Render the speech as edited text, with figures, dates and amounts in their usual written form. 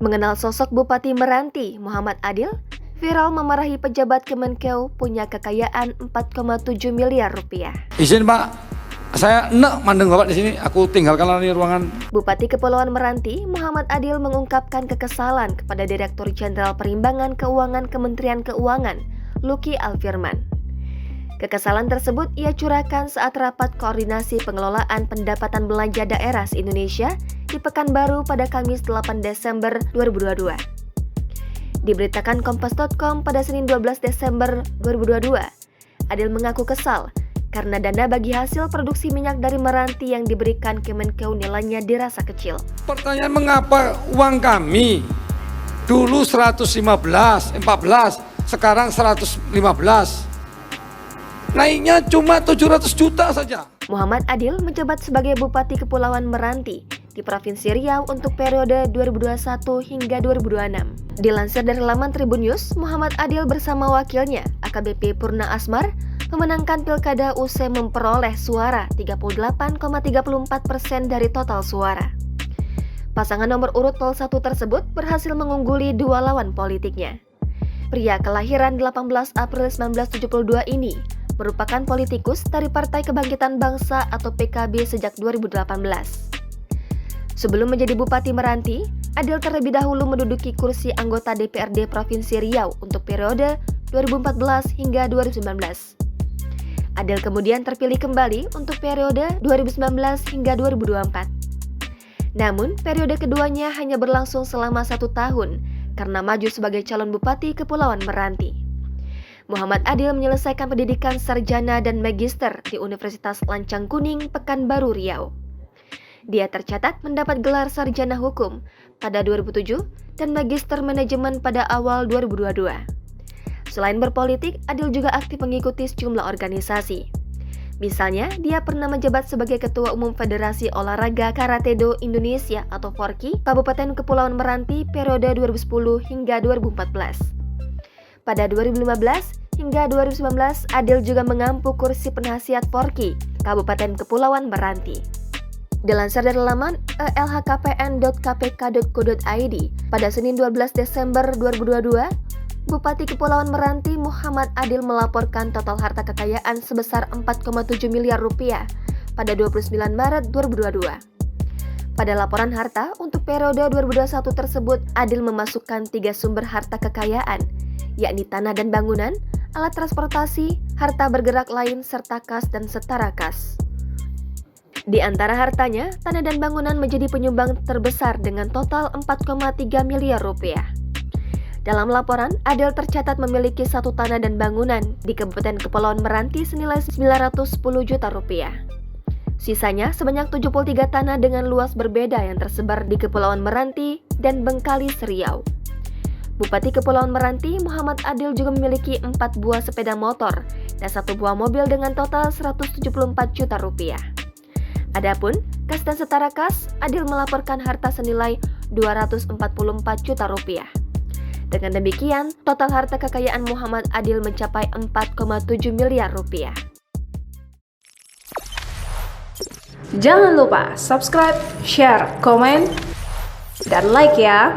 Mengenal sosok Bupati Meranti, Muhammad Adil, viral memarahi pejabat Kemenkeu punya kekayaan 4,7 miliar rupiah. Izin Pak, saya enak mandeng Bapak di sini, aku tinggalkan di ruangan. Bupati Kepulauan Meranti, Muhammad Adil mengungkapkan kekesalan kepada Direktur Jenderal Perimbangan Keuangan Kementerian Keuangan, Luki Alfirman. Kekesalan tersebut ia curahkan saat rapat koordinasi pengelolaan pendapatan belanja daerah se-Indonesia di Pekanbaru pada Kamis 8 Desember 2022. Diberitakan Kompas.com pada Senin 12 Desember 2022, Adil mengaku kesal karena dana bagi hasil produksi minyak dari Meranti yang diberikan Kemenkeu nilainya dirasa kecil. Pertanyaan mengapa uang kami dulu 114, sekarang 115. Naiknya cuma 700 juta saja. Muhammad Adil menjabat sebagai Bupati Kepulauan Meranti di Provinsi Riau untuk periode 2021 hingga 2026. Dilansir dari laman Tribun News, Muhammad Adil bersama wakilnya AKBP Purna Asmar memenangkan pilkada usai memperoleh suara 38,34% dari total suara. Pasangan nomor urut 01 tersebut berhasil mengungguli dua lawan politiknya. Pria kelahiran 18 April 1972 ini merupakan politikus dari Partai Kebangkitan Bangsa atau PKB sejak 2018. Sebelum menjadi Bupati Meranti, Adil terlebih dahulu menduduki kursi anggota DPRD Provinsi Riau untuk periode 2014 hingga 2019. Adil kemudian terpilih kembali untuk periode 2019 hingga 2024. Namun, periode keduanya hanya berlangsung selama 1 tahun karena maju sebagai calon Bupati Kepulauan Meranti. Muhammad Adil menyelesaikan pendidikan sarjana dan magister di Universitas Lancang Kuning, Pekanbaru, Riau. Dia tercatat mendapat gelar sarjana hukum pada 2007 dan magister manajemen pada awal 2022. Selain berpolitik, Adil juga aktif mengikuti sejumlah organisasi. Misalnya, dia pernah menjabat sebagai Ketua Umum Federasi Olahraga Karate-Do Indonesia atau FORKI, Kabupaten Kepulauan Meranti periode 2010 hingga 2014. Pada 2015 hingga 2019, Adil juga mengampu kursi penasihat FORKI, Kabupaten Kepulauan Meranti. Dilansir dari laman lhkpn.kpk.go.id, pada Senin 12 Desember 2022, Bupati Kepulauan Meranti Muhammad Adil melaporkan total harta kekayaan sebesar 4,7 miliar rupiah pada 29 Maret 2022. Pada laporan harta untuk periode 2021 tersebut, Adil memasukkan 3 sumber harta kekayaan, yakni tanah dan bangunan, alat transportasi, harta bergerak lain, serta kas dan setara kas. Di antara hartanya, tanah dan bangunan menjadi penyumbang terbesar dengan total 4,3 miliar rupiah. Dalam laporan, Adil tercatat memiliki 1 tanah dan bangunan di Kabupaten Kepulauan Meranti senilai 910 juta rupiah. Sisanya sebanyak 73 tanah dengan luas berbeda yang tersebar di Kepulauan Meranti dan Bengkalis, Riau. Bupati Kepulauan Meranti Muhammad Adil juga memiliki 4 buah sepeda motor dan 1 buah mobil dengan total 174 juta rupiah. Adapun kas dan setara kas, Adil melaporkan harta senilai 244 juta rupiah. Dengan demikian, total harta kekayaan Muhammad Adil mencapai 4,7 miliar rupiah. Jangan lupa subscribe, share, komen, dan like ya!